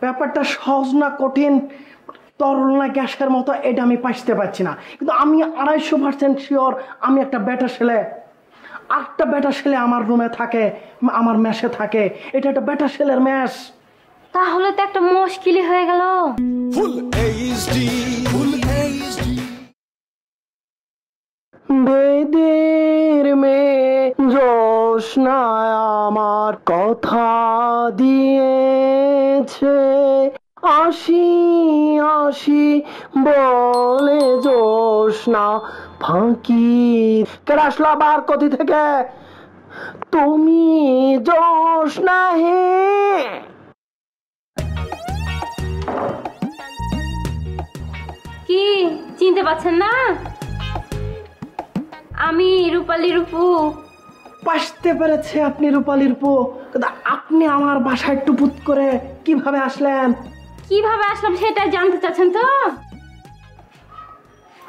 ব্যাপারটা সহজ না কঠিন, তরল না গ্যাসের মতো, এটা আমি পাইতে পারছি না। কিন্তু আমি 250% শিওর আমি একটা বেটা ছেলে। একটা বেটা ছেলে আমার রুমে থাকে, আমার মেসে থাকে। এটা একটা বেটা ছেলের মেস। তাহলে তো একটা মুশকিলই হয়ে গেল। বেদের মেয়ে জোৎস্না আমার কথা দিয়েছে, আসি আসি বলে জোৎস্না ফাঁকি। কেন আসলো আবার কোথা থেকে? তুমি জোৎস্না হে। কি চিনতে পারছেন না? আমি রূপালী রূপু। পাশতে পেরেছে আপনি রূপালীর পো। কিন্তু আপনি আমার বাসায় টুপুত করে কিভাবে আসলেন? কিভাবে আসলাম সেটা জানতে চাচ্ছেন তো?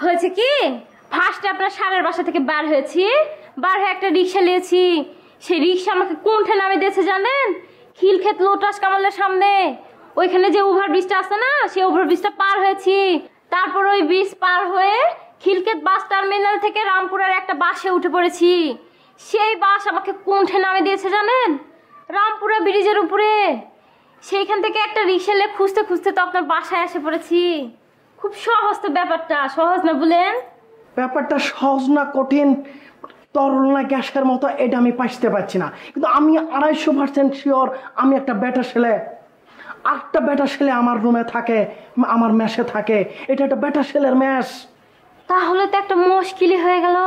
হয়েছে কি, ফার্স্টে আপনার সারের বাসা থেকে বার হয়েছি, বার হয়ে একটা রিক্সা নিয়েছি। সেই রিক্সা আমাকে কোনটা নামে দিয়েছে জানেন? খিলক্ষেত লোটাস কামালের সামনে। ওইখানে যে ওভারব্রিজটা আছে না, সেই ওভারব্রিজটা পার হয়েছি। তারপর ওই ব্রিজ পার হয়ে খিলক্ষেত বাস টার্মিনাল থেকে রামপুরের একটা বাসে উঠে পড়েছি। সেই বাস আমাকে কোনটা নামে দিয়েছে জানেন? রামপুরা ব্রিজের উপরে। সেইখান থেকে একটা রিক্সা নিয়ে খুঁজতে খুঁজতে তো আপনার বাসায় এসে পড়েছি। খুব সহজ তো ব্যাপারটা, সহজ না বলেন? ব্যাপারটা সহজ না কঠিন, তরল না গ্যাসের মতো, এটা আমি পাইতে পারছি না। কিন্তু আমি 250% শিওর আমি একটা বেটা ছেলে। একটা বেটা ছেলে আমার রুমে থাকে, আমার মেসে থাকে। এটা একটা বেটা ছেলের মেস। তাহলে তো একটা মুশকিলই হয়ে গেল।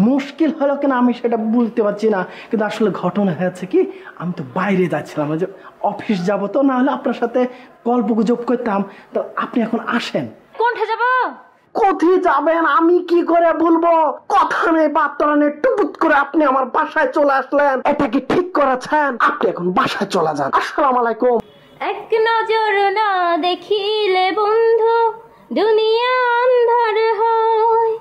মুশকিল হলো কিনা আমি সেটা বলতে পারছি না। কিন্তু আসলে ঘটনা হয়েছে কি, আমি তো বাইরে যাচ্ছিলাম, যে অফিস যাব, তো না হলে আপনার সাথে গল্প গুজব করতাম। তো আপনি এখন আসেন। কোনটা যাব? কোথায় যাবেন আমি কি করে বলবো? কথা নেই বার্তা নেই, টুপুত করে আপনি আমার বাসায় চলে আসলেন। এটা কি ঠিক করেছেন? আপনি এখন বাসায় চলে যান। আসসালামু আলাইকুম। এক নজর না দেখিলে বন্ধু দুনিয়া আন্ধার হয়,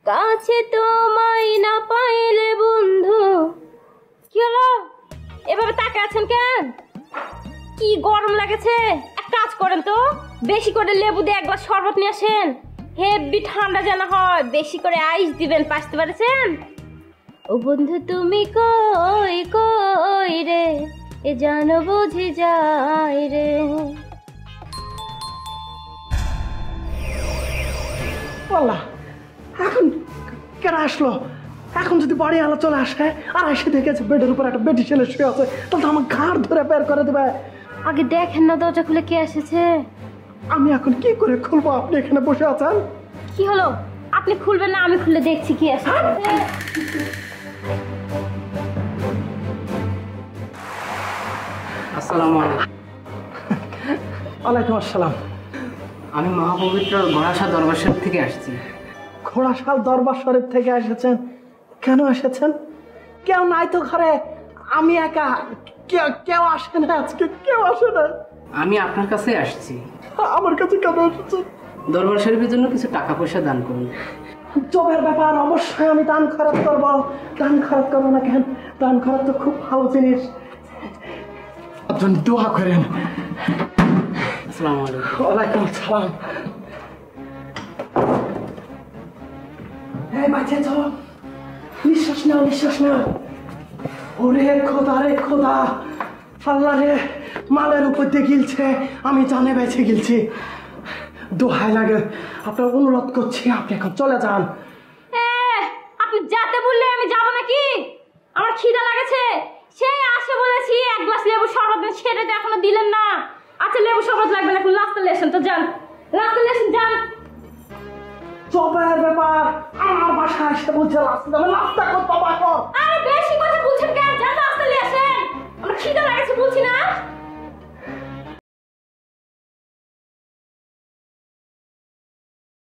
কাছে তোমায় না পাইলে বন্ধু। কি হলো, এভাবে তাকে আছেন কেন? কি গরম লাগেছে? এক কাজ করেন তো, বেশি করে লেবু দিয়ে এক গ্লাস শরবত নিয়ে আসেন। হেভি ঠান্ডা যেন হয়, বেশি করে আইস দিবেন, পাসতে পারছেন? ও বন্ধু তুমি কই কই রে, এ জানো বুঝি যায় রে। আল্লাহ, এখন কেন আসলো? এখন যদি বাড়ি আলো চলে আসে আর এসে দেখেছে বেডের উপর একটা বেটি ছেলে শুয়ে আছে, তাহলে আমার ঘাড় ধরে বের করে দেবে। আগে দেখেন না দরজা খুলে কে এসেছে। আমি এখন কি করে খুলবো? আপনি এখানে বসে আছেন। কি হলো, আপনি খুলবেন না? আমি খুলে দেখছি কি এসেছে। আসসালামু আলাইকুম। ওয়ালাইকুম আসসালাম। আমি মহাপবিত্র ঘোড়াশা দরবার শরীফ থেকে আসছি। ঘোড়াশাল দরবার শরীফ থেকে এসেছেন? কেন এসেছেন? কেউ নাই তো ঘরে, আমি একা। কেউ আসে না আজকে? কেউ আসে না। আমি আপনার কাছে আসছি। আমার কাছে কেন এসেছেন? দরবার শরীফের জন্য কিছু টাকা পয়সা দান করুন। জবের ব্যাপার, অবশ্যই আমি দান খরচ করবো। দান খরচ করবো না কেন? দান খরচ তো খুব ভালো জিনিস। আপনি দোয়া করেন। আসসালামু আলাইকুম। ওয়ালাইকুম আসসালাম। এই বাচ্চা চলো, নিঃশ্বাস নাও, নিঃশ্বাস নাও। ওরে খোদা রে খোদা, আল্লাহ রে, মালের উপর দিয়ে গিলছে, আমি জানে বেঁচে গিলছি। দোহাই লাগে, আপনার অনুরোধ করছি আপনি এখন চলে যান। আপনি যেতে বললে আমি যাব নাকি? আমার খিদা লাগেছে, সেই আসে বলেছি এক গ্লাস লেবু শরবত দেন, সেটা তো এখনো দিলেন না। আচ্ছা লেবু শরবত লাগবে না, এখন লাস্টে লেসেন তো, যান লাস্টে লেসেন, যান। জবের ব্যাপার, আমার বাসায় এসে বলছে লাস্টে যাবে, লাস্টটা করতে পারবো। আরে বেশি কথা বলছেন কেন?